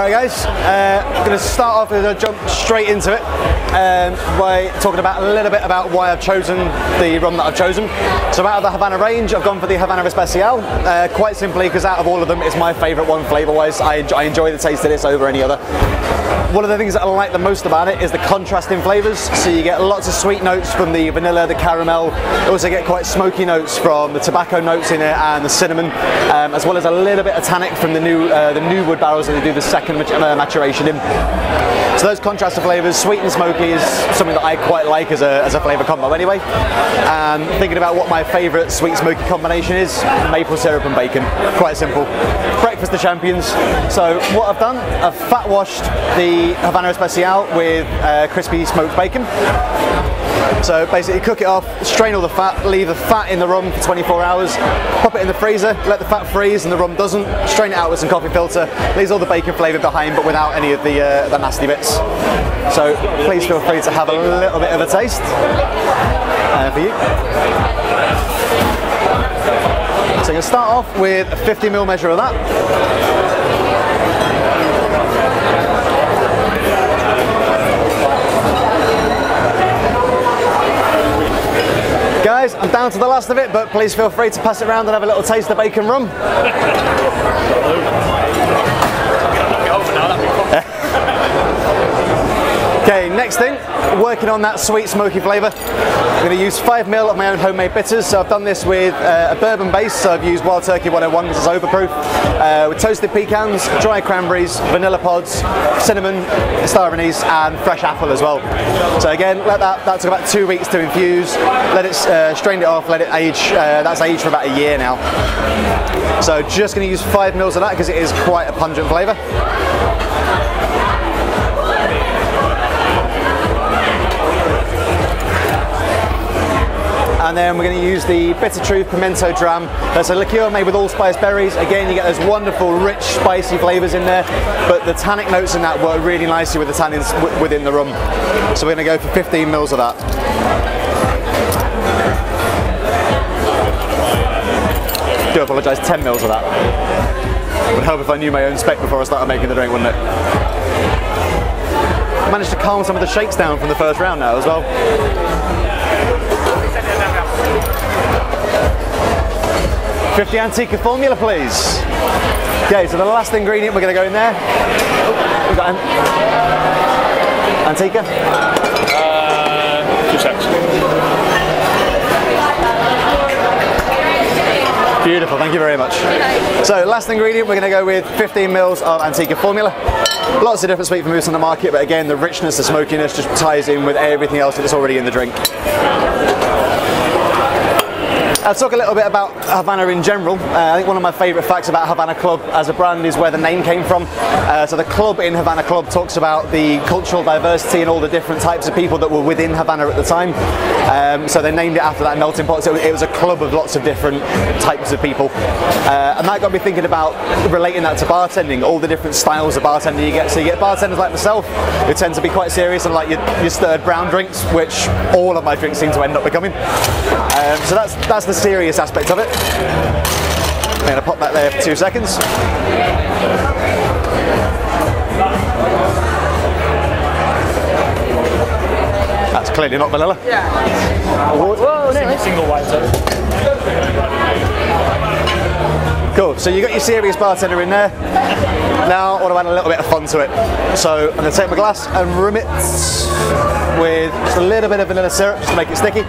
Alright guys, I'm going to start off with a jump straight into it by talking about a little bit about why I've chosen the rum that I've chosen. So out of the Havana range, I've gone for the Havana Especial, quite simply because out of all of them, it's my favourite one flavour-wise. I enjoy the taste of this over any other. One of the things that I like the most about it is the contrast in flavours. So you get lots of sweet notes from the vanilla, the caramel. You also get quite smoky notes from the tobacco notes in it and the cinnamon, as well as a little bit of tannic from the new wood barrels that they do the second maturation in. So those contrast of flavours, sweet and smoky, is something that I quite like as a flavour combo anyway. And thinking about what my favourite sweet smoky combination is, maple syrup and bacon. Quite simple. Breakfast of champions. So what I've done, I've fat washed the Havana Especial with crispy smoked bacon. So basically cook it off, strain all the fat, leave the fat in the rum for 24 hours, pop it in the freezer, let the fat freeze and the rum doesn't, strain it out with some coffee filter, leaves all the bacon flavour behind but without any of the nasty bits. So please feel free to have a little bit of a taste for you. So I'm going to start off with a 50ml measure of that. Guys, I'm down to the last of it, but please feel free to pass it around and have a little taste of bacon rum. Okay, next thing, working on that sweet smoky flavour. I'm going to use 5ml of my own homemade bitters. So I've done this with a bourbon base, so I've used Wild Turkey 101, which is overproof, with toasted pecans, dry cranberries, vanilla pods, cinnamon, star anise and fresh apple as well. So again, let that took about 2 weeks to infuse, let it strain it off, let it age, that's aged for about a year now. So just going to use 5ml of that because it is quite a pungent flavour. And then we're going to use the Bitter Truth Pimento Dram. That's a liqueur made with allspice berries. Again, you get those wonderful, rich, spicy flavours in there, but the tannic notes in that work really nicely with the tannins within the rum. So we're going to go for 15ml of that. I do apologise, 10ml of that. Would help if I knew my own spec before I started making the drink, wouldn't it? Managed to calm some of the shakes down from the first round now as well. 50 Antica formula, please. Okay, so the last ingredient we're going to go in there. Oh, we've got Antica. 2 seconds. Beautiful, thank you very much. So last ingredient, we're going to go with 15ml of Antica formula. Lots of different sweet vermouths on the market, but again, the richness, the smokiness just ties in with everything else that's already in the drink. I'll talk a little bit about Havana in general. I think one of my favourite facts about Havana Club as a brand is where the name came from. So the club in Havana Club talks about the cultural diversity and all the different types of people that were within Havana at the time. So they named it after that melting pot. So it was a club of lots of different types of people. And that got me thinking about relating that to bartending, all the different styles of bartending you get. So you get bartenders like myself who tend to be quite serious and like your stirred brown drinks, which all of my drinks seem to end up becoming. So that's the serious aspect of it. I'm going to pop that there for 2 seconds. That's clearly not vanilla. Yeah. Whoa, Single white. Cool, so you got your serious bartender in there. Now I want to add a little bit of fun to it. So I'm going to take my glass and rim it with just a little bit of vanilla syrup just to make it sticky.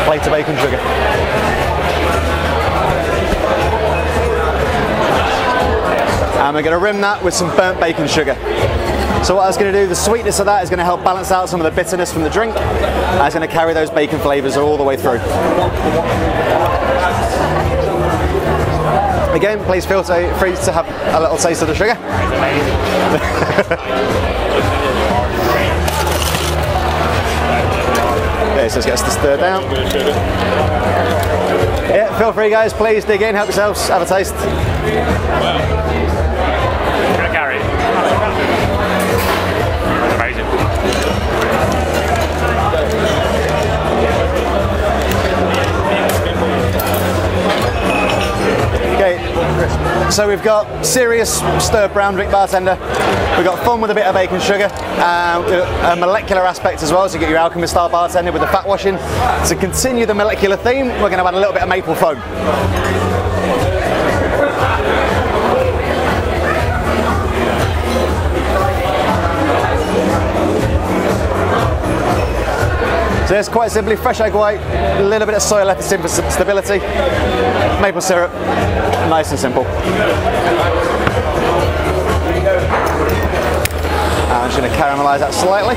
Plate of bacon sugar. And we're going to rim that with some burnt bacon sugar. So what I was going to do, the sweetness of that is going to help balance out some of the bitterness from the drink, and it's going to carry those bacon flavours all the way through. Again, please feel free to have a little taste of the sugar. Okay, so let's get us to stir down. Yeah, feel free guys, please dig in, help yourselves, have a taste. Gary. Amazing. Okay, so we've got serious stir brown drink bartender. We've got fun with a bit of bacon sugar, a molecular aspect as well, so you get your Alchemist style bartender with the fat washing. To continue the molecular theme, we're going to add a little bit of maple foam. So it's quite simply fresh egg white, a little bit of soy lecithin for stability, maple syrup, nice and simple. I'm just going to caramelise that slightly.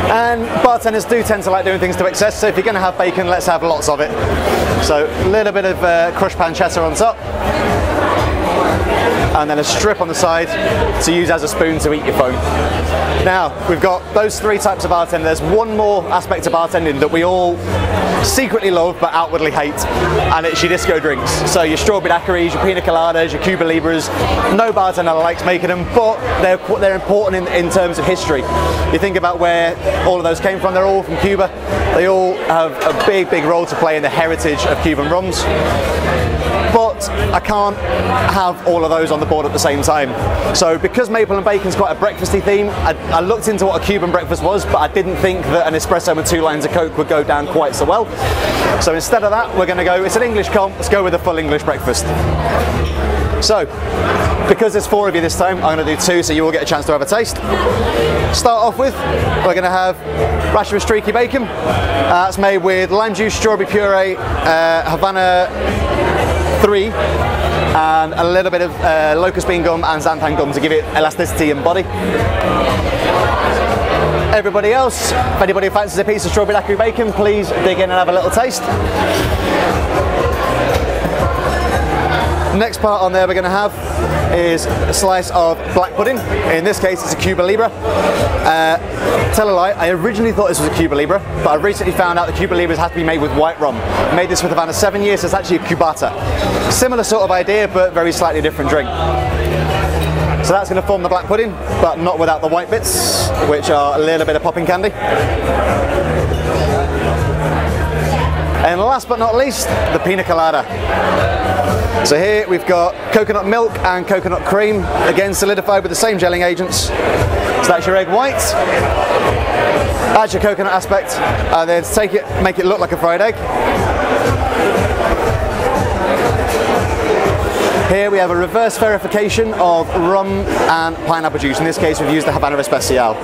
And bartenders do tend to like doing things to excess, so if you're going to have bacon, let's have lots of it. So a little bit of crushed pancetta on top, and then a strip on the side to use as a spoon to eat your foam. Now, we've got those three types of bartending. There's one more aspect of bartending that we all secretly love but outwardly hate, and it's your disco drinks. So your strawberry daiquiris, your pina coladas, your Cuba Libras. No bartender likes making them, but they're important in terms of history. You think about where all of those came from, they're all from Cuba. They all have a big, big role to play in the heritage of Cuban rums. But I can't have all of those on the board at the same time. So because maple and bacon is quite a breakfasty theme, I looked into what a Cuban breakfast was, but I didn't think that an espresso and 2 lines of Coke would go down quite so well. So instead of that, we're going to go, it's an English comp, let's go with a full English breakfast. So, because there's 4 of you this time, I'm going to do 2 so you all get a chance to have a taste. Start off with, we're going to have rasher and streaky bacon. That's made with lime juice, strawberry puree, Havana 3, and a little bit of locust bean gum and xanthan gum to give it elasticity and body. Everybody else, if anybody fancies a piece of strawberry daiquiri bacon, please dig in and have a little taste. Next part on there we're going to have is a slice of black pudding. In this case it's a Cuba Libre. Tell a lie, I originally thought this was a Cuba Libre, but I recently found out that Cuba Libres have to be made with white rum. I made this with Havana 7 years, so it's actually a cubata. Similar sort of idea, but very slightly different drink. So that's going to form the black pudding, but not without the white bits, which are a little bit of popping candy. And last but not least, the pina colada. So here we've got coconut milk and coconut cream, again solidified with the same gelling agents. So that's your egg white, add your coconut aspect, and then take it, make it look like a fried egg. Here we have a reverse verification of rum and pineapple juice. In this case we've used the Havana Especial.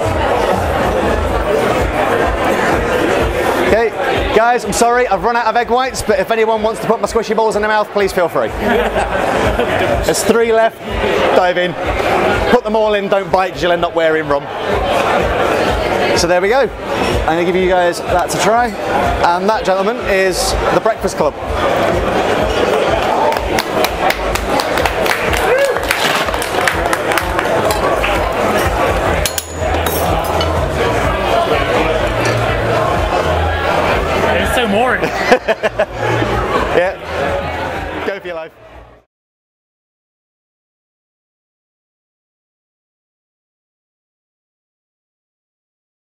Okay, guys, I'm sorry, I've run out of egg whites, but if anyone wants to put my squishy balls in their mouth, please feel free. There's 3 left, dive in. Put them all in, don't bite because you'll end up wearing rum. So there we go. I'm going to give you guys that to try. And that, gentlemen, is the Breakfast Club.